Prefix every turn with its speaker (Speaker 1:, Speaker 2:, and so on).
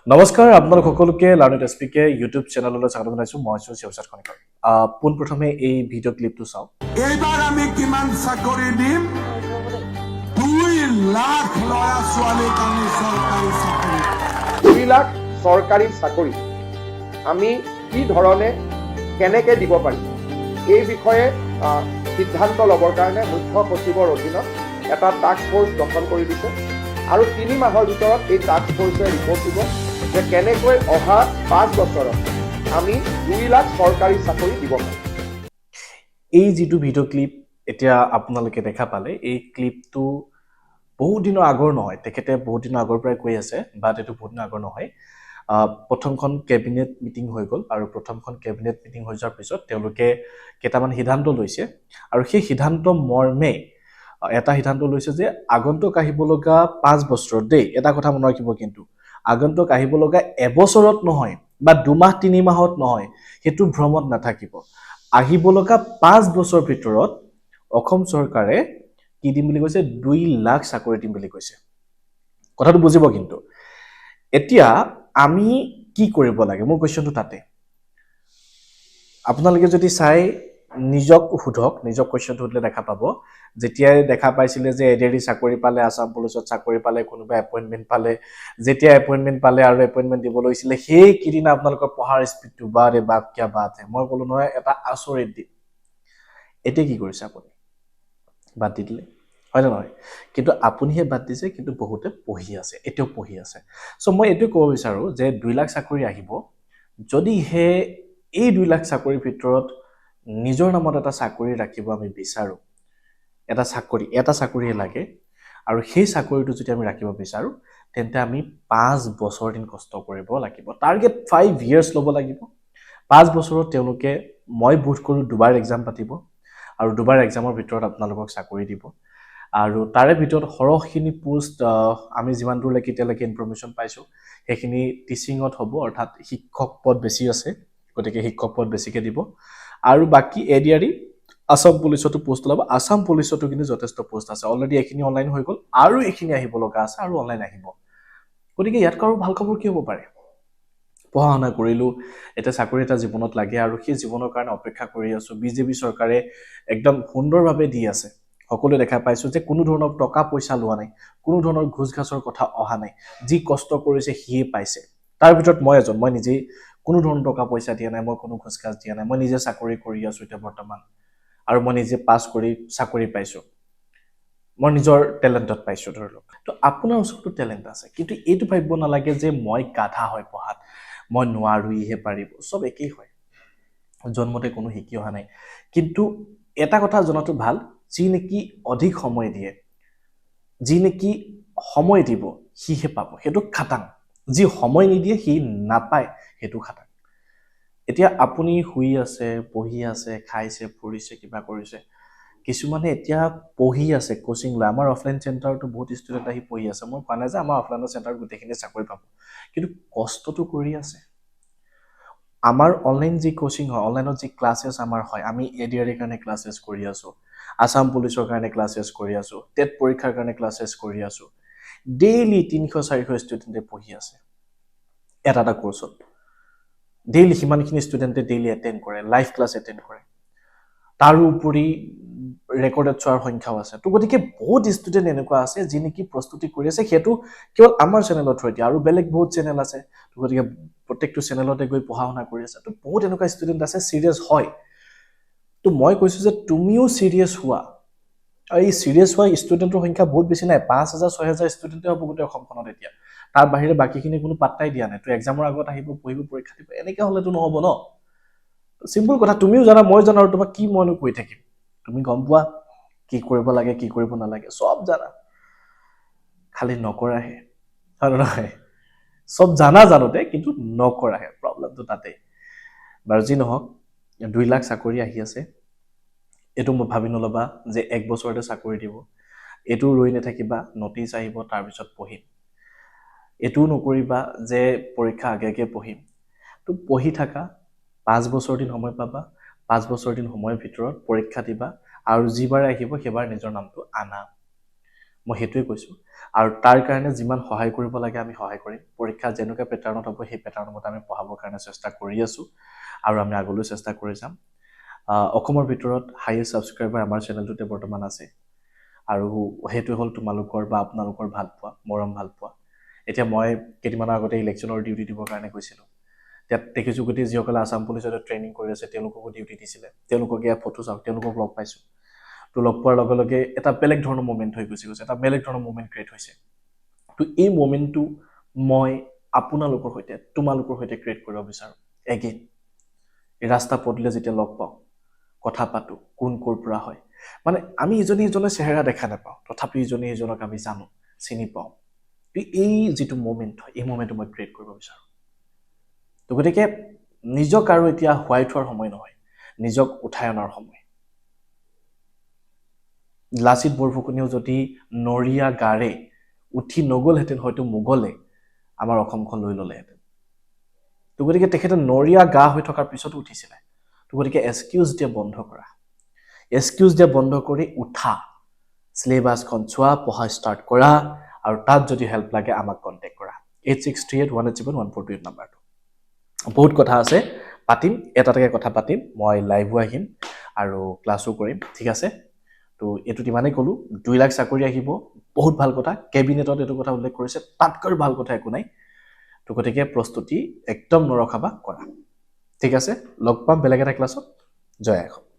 Speaker 1: নমস্কাৰ আপোনালোক সকলোকে লাৰ্ণেট এছপিকে ইউটিউব চেনেললৈ স্বাগত জনাইছো মই আছো শিৱসাদ খনিকৰ পোনপ্ৰথমে এই ভিডিঅ' ক্লিপটো চাওক
Speaker 2: এইবাৰ আমি কিমান চাকৰি দিম 2 লাখ ল'ৰা ছোৱালীক আমি চৰকাৰী চাকৰি
Speaker 3: 2 লাখ চৰকাৰী চাকৰি আমি কি ধৰণে কেনেকৈ দিব পাৰিম এই বিষয়ে সিদ্ধান্ত ল'বৰ কাৰণে মুখ্য সচিবৰ অধীনত এটা টাস্ক ফ'ৰ্চ গঠন কৰি দিছে আৰু 3 মাহৰ ভিতৰত এই টাস্ক ফ'ৰ্চে ৰিপৰ্ট দিব যে কেনেকৈ অহা 5 বছৰত আমি 2 লাখ চৰকাৰী চাকৰি দিব পাৰিম।
Speaker 1: এই যিটো ভিডিঅ' ক্লিপ এতিয়া আপোনালোকে দেখা পালে এই ক্লিপটো বহুত দিনৰ আগৰ নহয় তেখেতে বহুত দিনৰ আগৰ পৰাই কৈ আছে বাট এইটো বহুত দিনৰ আগৰ নহয় প্ৰথমখন কেবিনেট মিটিং হৈ গ'ল আৰু প্ৰথমখন কেবিনেট মিটিং হৈ যোৱাৰ পিছত তেওঁলোকে কেইটামান সিদ্ধান্ত লৈছে আৰু সেই সিদ্ধান্ত মৰ্মে এটা সিদ্ধান্ত লৈছে যে আগন্তুক আহিব লগা 5 বছৰত দেই এটা কথা মনত ৰাখিব কিন্তু আগন্তুক আহিব লগা এবছৰত নহয় বা 2 মাহ 3 মাহত নহয় হেতু ভ্ৰমত নাথাকিব আহিব লগা 5 বছৰ ভিতৰত অসম চৰকাৰে কি দিম বুলি কৈছে 2 লাখ চাকৰি দিম বুলি কৈছে কথাটো বুজিব কিন্তু এতিয়া আমি কি কৰিব লাগে মোৰ কোৱেশ্চনটো তাতে আপোনালোকে যদি চাই নিজক সুধক নিজক কোৱেশ্চনটো সুধিলে দেখা পাব যেতিয়াই দেখা পাইছিলে যে এডিআৰই চাকৰি পালে আসাম পুলিচত চাকৰি পালে কোনোবা এপইন্টমেন্ট পালে যেতিয়া এপইন্টমেন্ট পালে আৰু এপইন্টমেন্ট দিব লৈছিলে সেই কিদিন আপোনালোকৰ পঢ়াৰ স্পিডটো বাৰে বাপ কিয়া বাত হে মই ক'লো নহয় এটা আচৰিত দিন এতিয়া কি কৰিছে আপুনি বাদ দি দিলে হয় নহয় কিন্তু আপুনিহে বাদ দিছে কিন্তু বহুতে পঢ়ি আছে এতিয়াও পঢ়ি আছে সো মই এটো ক'ব বিচাৰো যে 2 লাখ চাকৰি আহিব যদি হে এই 2 লাখ চাকৰিৰ ভিতৰত নিজৰ নামত এটা চাকৰি ৰাখিব আমি বিচাৰো এটা চাকৰিয়ে লাগে আৰু সেই চাকৰিটো যদি আমি ৰাখিব বিচাৰো তেন্তে আমি 5 বছৰ দিন কষ্ট কৰিব লাগিব টাৰ্গেট 5 ইয়াৰ্স ল'ব লাগিব 5 বছৰত তেওঁলোকে মই বুট কৰো দুবাৰ এক্সাম পাতিব আৰু দুবাৰ এক্সামৰ ভিতৰত আপোনালোকক চাকৰি দিব আৰু তাৰে ভিতৰত হৰহখিনি পোষ্ট আমি যিমান দূৰলৈকে তেলৈকে ইনফৰমেশন পাইছো সেইখিনি টিচিংত হ'ব অৰ্থাৎ শিক্ষক পদ বেছি আছে গতিকে শিক্ষক পদ বেছিকে দিব আৰু বাকি এডিআৰই আসাম পুলিচতো পোষ্ট ল'ব আসাম পুলিচতো কিন্তু যথেষ্ট পোষ্ট আছে অলৰেডি এখিনি অনলাইন হৈ গ'ল আৰু এখিনি আহিব লগা আছে আৰু অনলাইন আহিব গতিকে ইয়াত কাৰো ভাল খবৰ কি হ'ব পাৰে পঢ়া শুনা কৰিলো এটা চাকৰি এটা জীৱনত লাগে আৰু সেই জীৱনৰ কাৰণে অপেক্ষা কৰি আছো বিজেপি চৰকাৰে একদম সুন্দৰভাৱে দি আছে সকলো দেখা পাইছো যে কোনো ধৰণৰ টকা পইচা লোৱা নাই কোনো ধৰণৰ ঘুষ ঘাছৰ কথা অহা নাই যি কষ্ট কৰিছে হিয়ে পাইছে তাৰ ভিতৰত মই নিজে কোনো ধৰণৰ টকা পইচা দিয়া নাই মই কোনো ঘুষ ঘাছ দিয়া নাই মই নিজে চাকৰি কৰি আছো এতিয়া বৰ্তমান আৰু মই নিজে পাস কৰি চাকৰি পাইছো মই নিজৰ টেলেন্টত পাইছো ধৰক তো আপোনাৰ ওচৰতো টেলেন্ট আছে কিন্তু এইটো ভাবিব নালাগে যে মই গাধা হৈ পঢ়াত মই নোৱাৰোইহে পাৰিব সব একেই হয় জন্মতে কোনো শিকি অহা নাই কিন্তু এটা কথা জনাটো ভাল যি নেকি অধিক সময় দিয়ে যি নেকি সময় দিব হিহে পাব হেতু খাটাং যি সময় নিদিয়ে হি নাপায় হেতু খাটাং এতিয়া আপুনি হুই আছে পঢ়ি আছে খাইছে ফুৰিছে কিবা কৰিছে কিছুমানে এতিয়া পঢ়ি আছে কোচিং লৈ আমাৰ অফলাইন চেণ্টাৰটো বহুত ষ্টুডেন্ট আহি পঢ়ি আছে মই কোৱা নাই যে আমাৰ অফলাইন চেণ্টাৰ গোটেইখিনি চাকৰি পাব কিন্তু কষ্টটো কৰি আছে আমাৰ অনলাইন যি কোচিং হয় অনলাইনত যি ক্লাसेছ আমাৰ হয় আমি এডিআৰই কাৰণে ক্লাছেছ কৰি আছো আসাম পুলিচৰ কাৰণে ক্লাছেছ কৰি আছো টেট পৰীক্ষাৰ কাৰণে ক্লাছেছ কৰি আছো ডেইলি 300-400 ষ্টুডেন্টে পঢ়ি আছে এটা কোৰ্সত ডেইলি হিমানখিনি ষ্টুডেন্টে ডেইলি এটেন্ড কৰে লাইভ ক্লাছ এটেন্ড কৰে তাৰ উপৰি ৰেকৰ্ডেড চোৱাৰ সংখ্যাও আছে তো গতিকে বহুত ষ্টুডেন্ট এনেকুৱা আছে যি নেকি প্ৰস্তুতি কৰি আছে হেতু কেৱল আমাৰ চেনেলত হয় আৰু বেলেগ বহুত চেনেল আছে তো গতিকে প্ৰত্যেকটো চেনেলতে গৈ পঢ়া শুনা কৰি আছে তো বহুত এনেকুৱা ষ্টুডেন্ট আছে সিৰিয়াস হয় তো মই কৈছো যে তুমিও সিৰিয়াস হোৱা আৰু এই সিৰিয়াস হোৱা ষ্টুডেন্টৰ সংখ্যা বহুত বেছি নাই 5000-6000 ষ্টুডেন্টে হ'ব গোটেই অসমখনত এতিয়া তাৰ বাহিৰে বাকিখিনি কোনো পাত্তাই দিয়া নাই তো এক্সামৰ আগত আহিব পঢ়িব পৰীক্ষা দিব এনেকা হলেতো নহব ন সিম্পল কথা তুমিও জানা মই জানা আৰু তোমাক কি মইনো কৈ থাকিম তুমি গম পোৱা কি কৰিব লাগে কি কৰিব নালাগে সব জানা খালি নকৰাহে হয় নহয় সব জানোতে কিন্তু নকৰাহে প্ৰবলেমটো তাতে বাৰু যি নহওক 2 লাখ চাকৰি আহি আছে এটো মই ভাবি নলবা যে এক বছৰতে চাকৰি দিব এটো ৰৈ নাথাকিবা নটিচ আহিব তাৰ পিছত পঢ়িম এটো নকৰিবা যে পৰীক্ষা আগেকে পঢ়িম তো পঢ়ি থাকা 5 বছৰ দিন সময় পাবা 5 বছৰ দিন সময়ৰ ভিতৰত পৰীক্ষা দিবা আৰু যিবাৰ আহিব সেইবাৰ নিজৰ নামটো আনা মই সেইটোৱে কৈছোঁ আৰু তাৰ কাৰণে যিমান সহায় কৰিব লাগে আমি সহায় কৰিম পৰীক্ষা যেনেকুৱা পেটাৰ্ণত হ'ব সেই পেটাৰ্ণৰ মতে আমি পঢ়াবৰ কাৰণে চেষ্টা কৰি আছোঁ আৰু আমি আগলৈ চেষ্টা কৰি যাম অসমৰ ভিতৰত হাইয়েষ্ট ছাবস্ক্ৰাইবাৰ আমাৰ চেনেলটোতে বৰ্তমান আছে আৰু সেইটো হ'ল তোমালোকৰ বা আপোনালোকৰ ভাল পোৱা মৰম ভাল পোৱা এতিয়া মই কেইদিনমানৰ আগতে ইলেকশ্যনৰ ডিউটি দিবৰ কাৰণে গৈছিলোঁ তাত দেখিছোঁ গোটেই যিসকলে আছাম পুলিচত ট্ৰেইনিং কৰি আছে তেওঁলোককো ডিউটি দিছিলে তেওঁলোকক ইয়াত ফটো চাওক তেওঁলোকক লগ পাইছোঁ তো লগ পোৱাৰ লগে লগে এটা বেলেগ ধৰণৰ মুভমেণ্ট হৈ গৈছে এটা বেলেগ ধৰণৰ মুভমেণ্ট ক্ৰিয়েট হৈছে তো এই মুভমেণ্টটো মই আপোনালোকৰ সৈতে তোমালোকৰ সৈতে ক্ৰিয়েট কৰিব বিচাৰোঁ এগেইন এই ৰাস্তা পদূলিয়ে যেতিয়া লগ পাওঁ কথা পাতোঁ কোন ক'ৰ পৰা হয় মানে আমি ইজনে সিজনৰ চেহেৰা দেখা নাপাওঁ তথাপি ইজনে সিজনক আমি জানো চিনি পাওঁ এই যিটো মুভমেণ্ট হয় এই মুভমেণ্টটো মই ক্ৰিয়েট কৰিব বিচাৰোঁ তো গতিকে নিজক আৰু এতিয়া হোৱাই থোৱাৰ সময় নহয় নিজক উঠাই অনাৰ সময় লাচিত বৰফুকনেও যদি নৰিয়া গাৰে উঠি নগ'লহেঁতেন হয়তো মোগলে আমাৰ অসমখন লৈ ল'লেহেঁতেন তো গতিকে তেখেতে নৰিয়া গা হৈ থকাৰ পিছতো উঠিছিলে তো গতিকে এক্সকিউজ দিয়া বন্ধ কৰা এক্সকিউজ দিয়া বন্ধ কৰি উঠা চিলেবাছখন চোৱা পঢ়া ষ্টাৰ্ট কৰা আৰু তাত যদি হেল্প লাগে আমাক কণ্টেক্ট কৰা 8638187142 নাম্বাৰটো বহুত কথা আছে পাতিম এটাকে কথা পাতিম মই লাইভো আহিম আৰু ক্লাছো কৰিম ঠিক আছে তো এইটো ইমানেই ক'লোঁ 2 লাখ চাকৰি আহিব বহুত ভাল কথা কেবিনেটত এইটো কথা উল্লেখ কৰিছে তাতকৈ ভাল কথা একো নাই তো গতিকে প্ৰস্তুতি একদম নৰখাবা কৰা ঠিক আছে লগ পাম বেলেগ এটা ক্লাছত জয় অসম